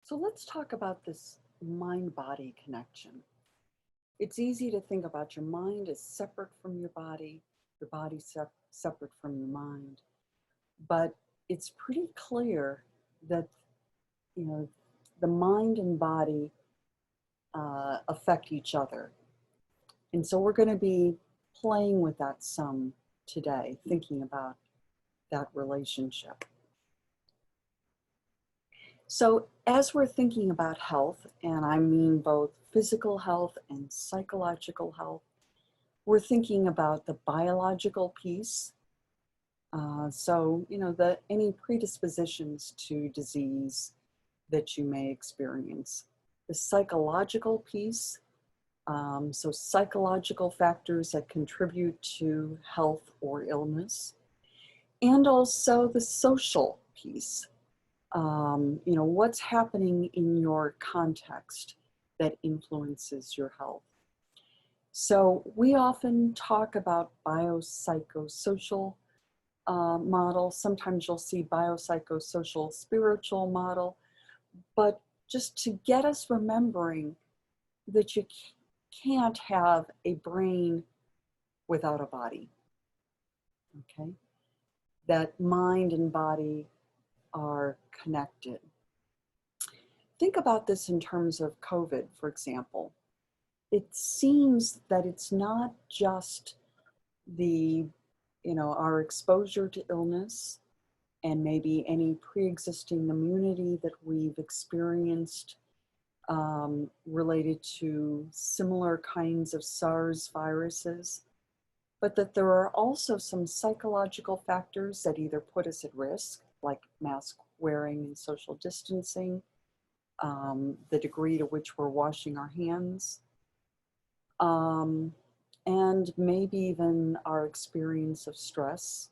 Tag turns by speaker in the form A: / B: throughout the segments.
A: So let's talk about this mind-body connection. It's easy to think about your mind as separate from your body separate from your mind. But it's pretty clear that, you know, the mind and body affect each other. And so we're going to be playing with that some today, thinking about that relationship. So, as we're thinking about health, and I mean both physical health and psychological health, we're thinking about the biological piece. Any predispositions to disease that you may experience. The psychological piece, so psychological factors that contribute to health or illness, and also the social piece. What's happening in your context that influences your health. So we often talk about biopsychosocial model. Sometimes you'll see biopsychosocial spiritual model, but just to get us remembering that you can't have a brain without a body, okay? That mind and body are connected. Think about this in terms of COVID, for example. It seems that it's not just our exposure to illness and maybe any pre-existing immunity that we've experienced related to similar kinds of SARS viruses, but that there are also some psychological factors that either put us at risk, like mask wearing and social distancing, the degree to which we're washing our hands, and maybe even our experience of stress,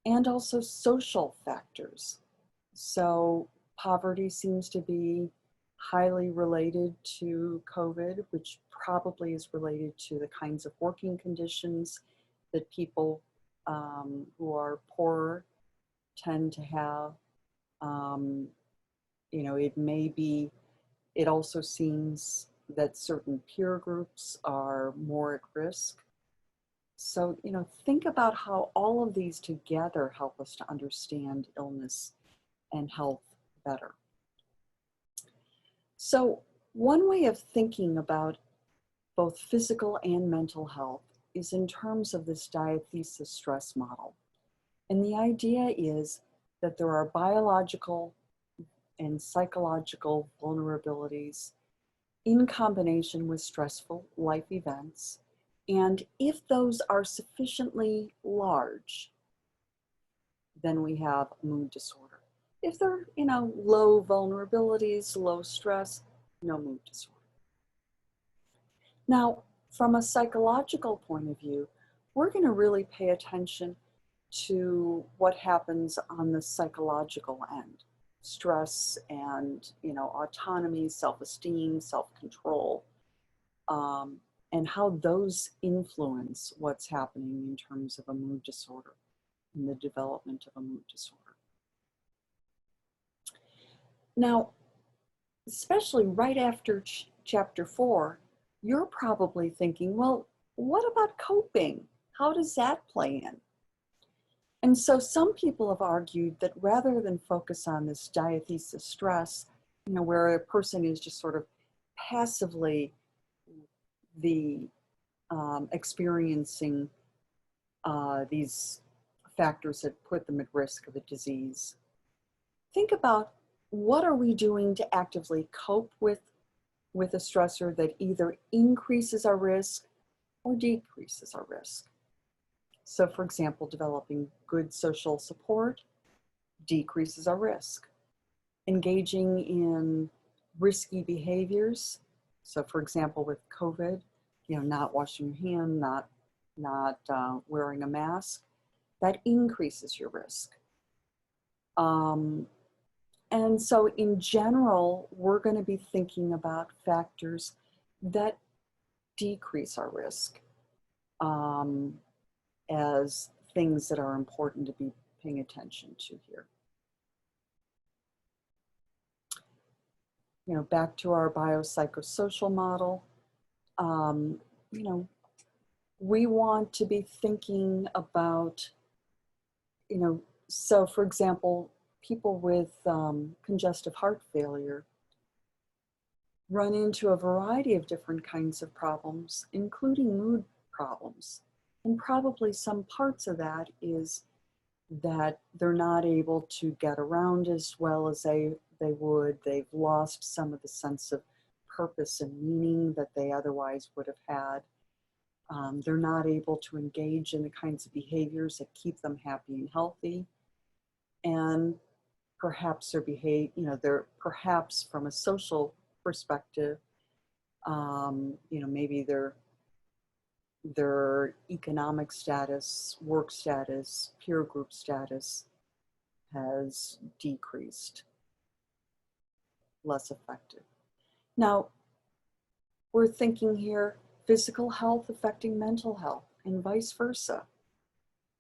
A: and also social factors. So poverty seems to be highly related to COVID, which probably is related to the kinds of working conditions that people who are poorer tend to have. It also seems that certain peer groups are more at risk. So, think about how all of these together help us to understand illness and health better. So, one way of thinking about both physical and mental health is in terms of this diathesis stress model. And the idea is that there are biological and psychological vulnerabilities in combination with stressful life events. And if those are sufficiently large, then we have a mood disorder. If they're, low vulnerabilities, low stress, no mood disorder. Now, from a psychological point of view, we're going to really pay attention to what happens on the psychological end. Stress and, autonomy, self-esteem, self-control, and how those influence what's happening in terms of a mood disorder and the development of a mood disorder. Now, especially right after chapter 4, you're probably thinking, well, what about coping? How does that play in? And so some people have argued that rather than focus on this diathesis stress, where a person is just sort of passively experiencing these factors that put them at risk of a disease, think about what are we doing to actively cope with a stressor that either increases our risk or decreases our risk. So for example, developing good social support decreases our risk. Engaging in risky behaviors. So for example, with COVID, not washing your hand, not wearing a mask, that increases your risk. And so in general, we're going to be thinking about factors that decrease our risk as things that are important to be paying attention to here. back to our biopsychosocial model, um, you know, we want to be thinking about, so for example, people with congestive heart failure run into a variety of different kinds of problems, including mood problems. And probably some parts of that is that they're not able to get around as well as they would. They've lost some of the sense of purpose and meaning that they otherwise would have had. They're not able to engage in the kinds of behaviors that keep them happy and healthy. And perhaps they're perhaps from a social perspective, maybe their economic status, work status, peer group status has decreased, less effective. Now, we're thinking here physical health affecting mental health and vice versa.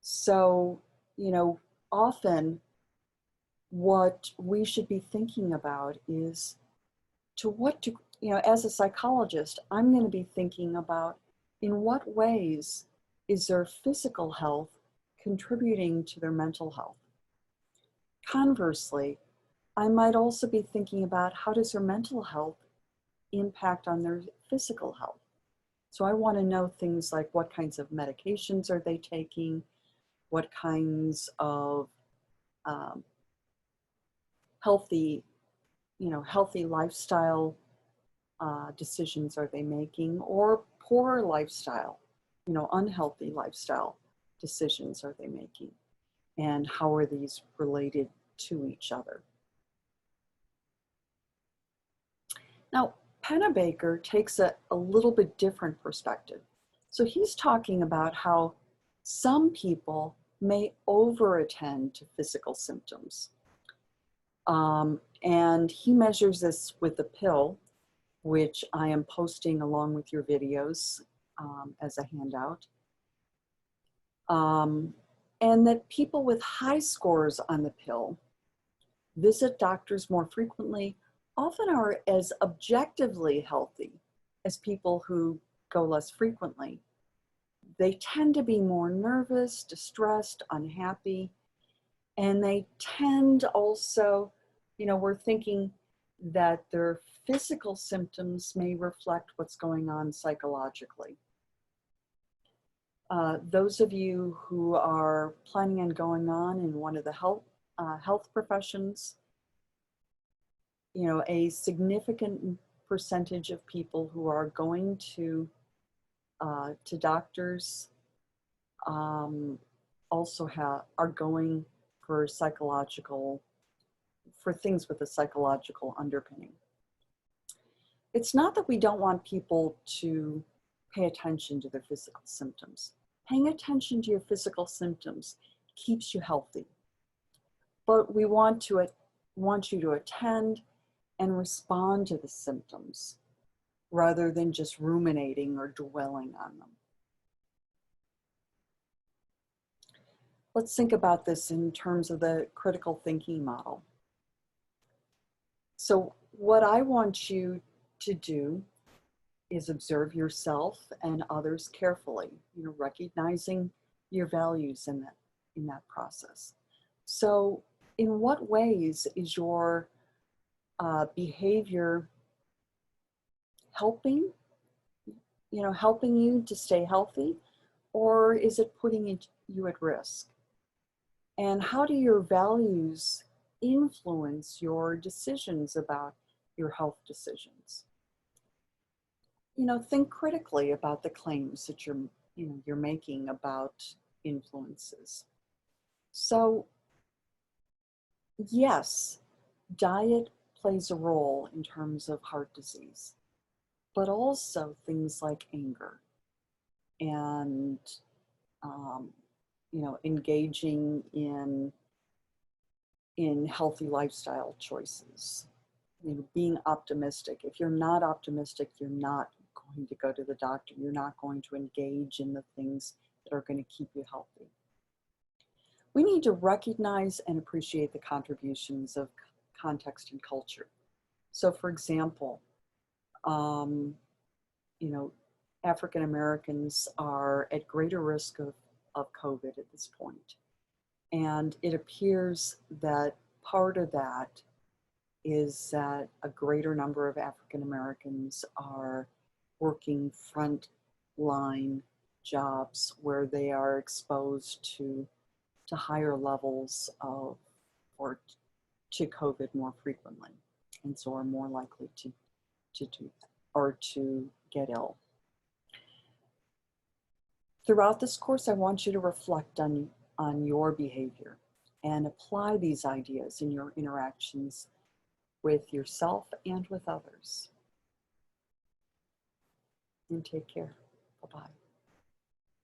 A: So, often what we should be thinking about is as a psychologist, I'm going to be thinking about in what ways is their physical health contributing to their mental health. Conversely, I might also be thinking about how does their mental health impact on their physical health. So I want to know things like what kinds of medications are they taking, what kinds of healthy lifestyle decisions are they making, or poor lifestyle, unhealthy lifestyle decisions are they making, and how are these related to each other. Now, Pennebaker takes a little bit different perspective. So he's talking about how some people may over-attend to physical symptoms. And he measures this with a pill, which I am posting along with your videos as a handout. And that people with high scores on the pill visit doctors more frequently, often are as objectively healthy as people who go less frequently. They tend to be more nervous, distressed, unhappy, and they tend also, we're thinking that their physical symptoms may reflect what's going on psychologically. Those of you who are planning on going on in one of the health professions, a significant percentage of people who are going to doctors also are going for things with a psychological underpinning. It's not that we don't want people to pay attention to their physical symptoms. Paying attention to your physical symptoms keeps you healthy. But we want you to attend and respond to the symptoms rather than just ruminating or dwelling on them. Let's think about this in terms of the critical thinking model. So what I want you to do is observe yourself and others carefully, recognizing your values in that process. So in what ways is your behavior helping you to stay healthy, or is it putting you at risk? And how do your values influence your decisions about your health decisions? Think critically about the claims that you're making about influences. So, yes, diet plays a role in terms of heart disease, but also things like anger and engaging in healthy lifestyle choices. Being optimistic. If you're not optimistic, you're not going to go to the doctor. You're not going to engage in the things that are going to keep you healthy. We need to recognize and appreciate the contributions of context and culture. So for example, um, you know, African Americans are at greater risk of COVID at this point. And it appears that part of that is that a greater number of African Americans are working front line jobs where they are exposed to higher levels of or to COVID more frequently, and so are more likely to do that or to get ill. Throughout this course, I want you to reflect on your behavior and apply these ideas in your interactions with yourself and with others. And take care. Bye-bye.